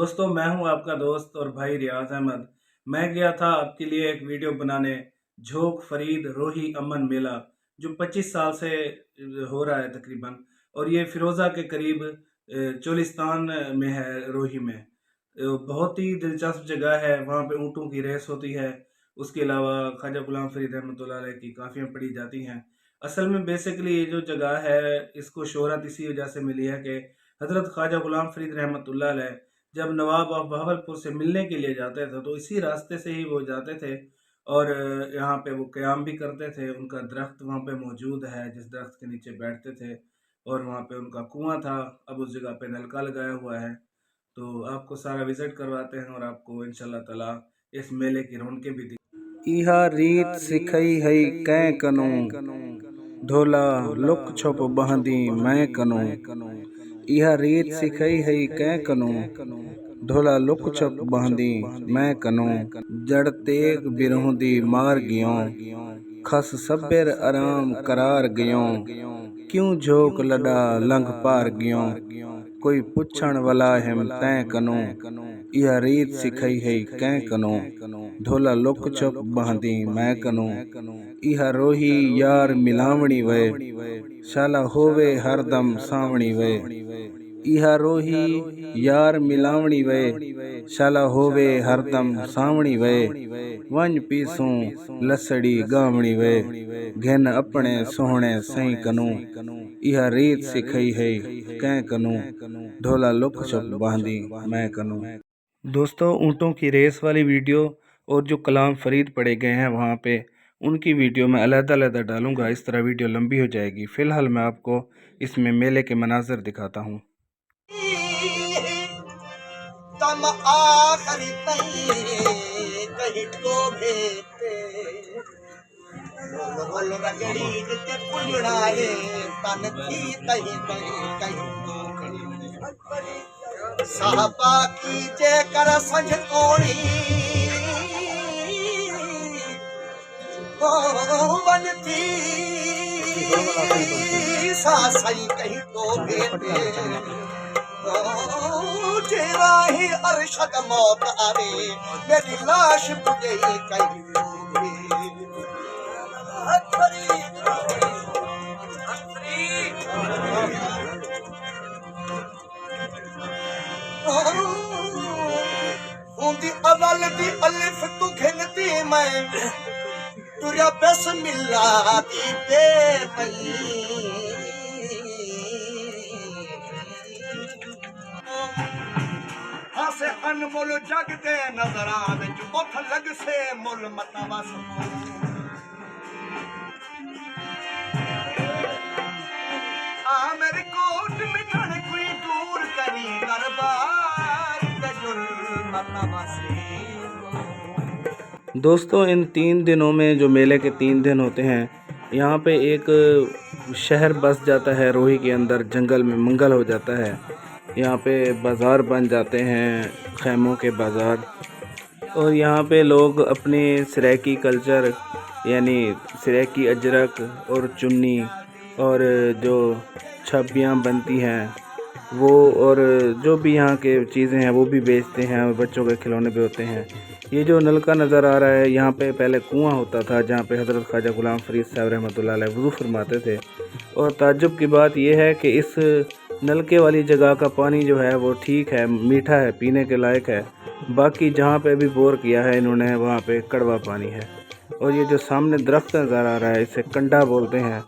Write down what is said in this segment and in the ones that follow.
दोस्तों, मैं हूं आपका दोस्त और भाई रियाज अहमद। मैं गया था आपके लिए एक वीडियो बनाने झोंक फरीद रोही अमन मेला, जो 25 साल से हो रहा है तकरीबन। और ये फिरोज़ा के करीब चोलिस्तान में है, रोही में। बहुत ही दिलचस्प जगह है। वहाँ पे ऊँटों की रेस होती है। उसके अलावा ख्वाजा गुलाम फरीद रहमतुल्लाह अलैह की काफ़ियाँ पढ़ी जाती हैं। असल में बेसिकली ये जो जगह है, इसको शोहरत इसी वजह से मिली है कि हज़रत ख्वाजा गुलाम फरीद रहमतुल्लाह अलैह जब नवाब ऑफ बहावलपुर से मिलने के लिए जाते थे तो इसी रास्ते से ही वो जाते थे। और यहाँ पे वो क़याम भी करते थे। उनका दरख्त वहाँ पे मौजूद है, जिस दरख्त के नीचे बैठते थे। और वहाँ पे उनका कुआं था, अब उस जगह पे नलका लगाया हुआ है। तो आपको सारा विज़िट करवाते हैं और आपको इंशाल्लाह ताला इस मेले की रौनकें भी इहा रीत सिखई हई कै कनो, ढोला लुक छुप बहंदी मैं कनो। इहा रीत सिखई हई कै कनो, ढोला लुक छुप बहंदी मैं कनो। जड़ तेग बिरहुंदी मार गियों, खस सब्बेर आराम करार गियों। क्यों झोक लड़ा लंघ पार गियों, कोई पुछण वाला हिम तैं कनो। इहा रीत सिखई हई कै कनो, ढोला लुक छुप बहंदी मैं कनो। इहा रोही यार मिलावणी वे, शाला होवे हरदम सावणी वे। इहा रोही यार मिलावणी वे, शाला होवे हरदम सावणी वे। वंज पीसूं लसड़ी गावणी वे, घिन अपने सोहणे सही कनो। इहा रीत सिखई है कै कनो, ढोला लुक छुप बहंदी मैं कनो। दोस्तों, ऊँटों की रेस वाली वीडियो और जो कलाम फरीद पढ़े गए हैं वहाँ पे, उनकी वीडियो मैं अलग-अलग डालूंगा। इस तरह वीडियो लंबी हो जाएगी। फ़िलहाल मैं आपको इसमें मेले के मनाज़र दिखाता हूँ। तम आखरी कहीं तो भेते बोल रगड़ी जिते पुजड़ा है तन थी तही कहीं तो साहबा की जे कर संझ कोणी वन थी सा सही कहीं तो भेते जेरा ही अरशद मौत आवे मेरी लाश बुझे कहीं होंदी अवल दी अलिफ तू घिनती मैं तुरा बिस्मिल्लाह दी दे पई। हासे अनमोल जग दे नजरा विच उथ लग से मुल मता बस आ मेरी कोट मिठन कोई दूर करी दरबार ते जुल मता बस। दोस्तों, इन 3 दिनों में जो मेले के 3 दिन होते हैं, यहाँ पे एक शहर बस जाता है रोही के अंदर। जंगल में मंगल हो जाता है। यहाँ पे बाज़ार बन जाते हैं, खैमों के बाज़ार। और यहाँ पे लोग अपने सराइकी कल्चर यानी सराइकी अजरक और चुन्नी और जो छबियाँ बनती हैं वो, और जो भी यहाँ के चीज़ें हैं वो भी बेचते हैं। और बच्चों के खिलौने भी होते हैं। ये जो नलका नज़र आ रहा है, यहाँ पे पहले कुआं होता था जहाँ पे हज़रत ख्वाजा गुलाम फरीद साहब रहमतुल्लाह अलैह वज़ू फरमाते थे। और ताज्जुब की बात यह है कि इस नलके वाली जगह का पानी जो है वो ठीक है, मीठा है, पीने के लायक है। बाकी जहाँ पे भी बोर किया है इन्होंने, वहाँ पे कड़वा पानी है। और ये जो सामने दरख्त नज़र आ रहा है, इसे कंडा बोलते हैं।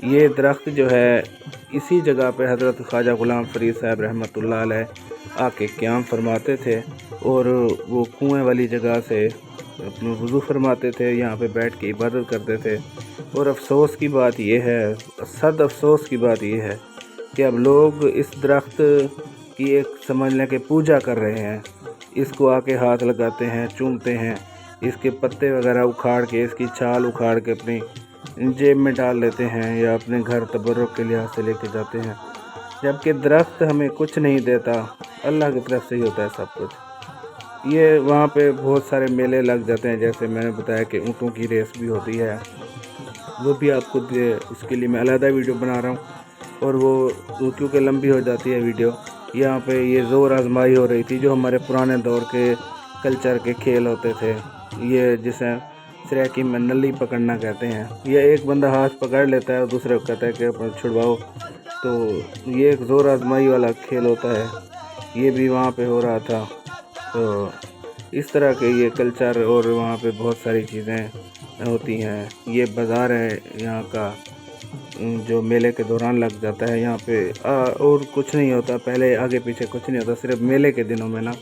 ये दरख्त जो है, इसी जगह पे हज़रत ख्वाजा गुलाम फरीद साहब रहमतुल्लाह अलैह आके क़याम फरमाते थे। और वो कुएं वाली जगह से अपना वज़ू फरमाते थे, यहाँ पे बैठ के इबादत करते थे। और अफसोस की बात यह है, सद अफसोस की बात यह है कि अब लोग इस दरख्त की एक समझ लें कि पूजा कर रहे हैं। इसको आके हाथ लगाते हैं, चूमते हैं, इसके पत्ते वगैरह उखाड़ के, इसकी छाल उखाड़ के अपनी जेब में डाल लेते हैं या अपने घर तबर्रुक के लिहाज से लेके जाते हैं। जबकि दरख्त हमें कुछ नहीं देता, अल्लाह की तरफ से ही होता है सब कुछ। ये वहाँ पे बहुत सारे मेले लग जाते हैं, जैसे मैंने बताया कि ऊँटों की रेस भी होती है। वो भी आपको उसके लिए मैं अलग वीडियो बना रहा हूँ। और वो क्योंकि लंबी हो जाती है वीडियो, यहाँ पे ये ज़ोर आजमाई हो रही थी जो हमारे पुराने दौर के कल्चर के खेल होते थे, ये जिसे सराकी में नली पकड़ना कहते हैं। ये एक बंदा हाथ पकड़ लेता है और दूसरे को कहता है कि अपना छुड़वाओ, तो ये एक ज़ोर आजमाई वाला खेल होता है, ये भी वहाँ पे हो रहा था। तो इस तरह के ये कल्चर और वहाँ पे बहुत सारी चीज़ें होती हैं। ये बाज़ार है यहाँ का जो मेले के दौरान लग जाता है। यहाँ पे और कुछ नहीं होता, पहले आगे पीछे कुछ नहीं होता, सिर्फ मेले के दिनों में ना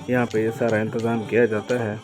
यहाँ पे ये सारा इंतज़ाम किया जाता है।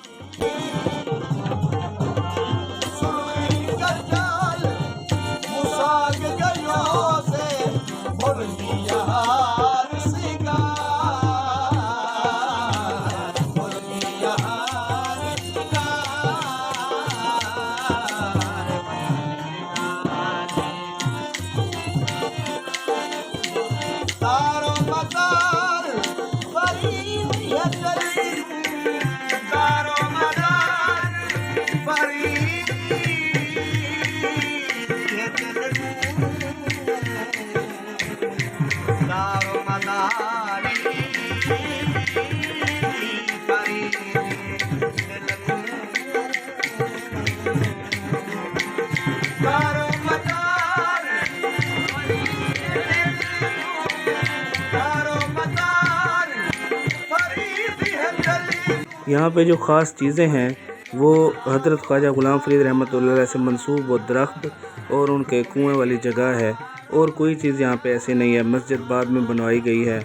यहाँ पे जो ख़ास चीज़ें हैं वो हज़रत ख्वाजा ग़ुलाम फ़रीद रहमतुल्लाह अलैह से मंसूब वो दरख्त और उनके कुएं वाली जगह है, और कोई चीज़ यहाँ पे ऐसी नहीं है। मस्जिद बाद में बनवाई गई है।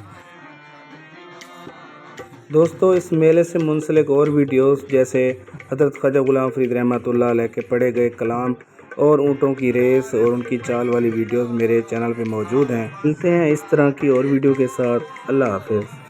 दोस्तों, इस मेले से मुंसलिक और वीडियोस जैसे हज़रत ख्वाजा ग़ुलाम फ़रीद रहमतुल्लाह अलैह के पढ़े गए कलाम और ऊँटों की रेस और उनकी चाल वाली वीडियोस मेरे चैनल पे मौजूद हैं। मिलते हैं इस तरह की और वीडियो के साथ। अल्लाह हाफ़िज़।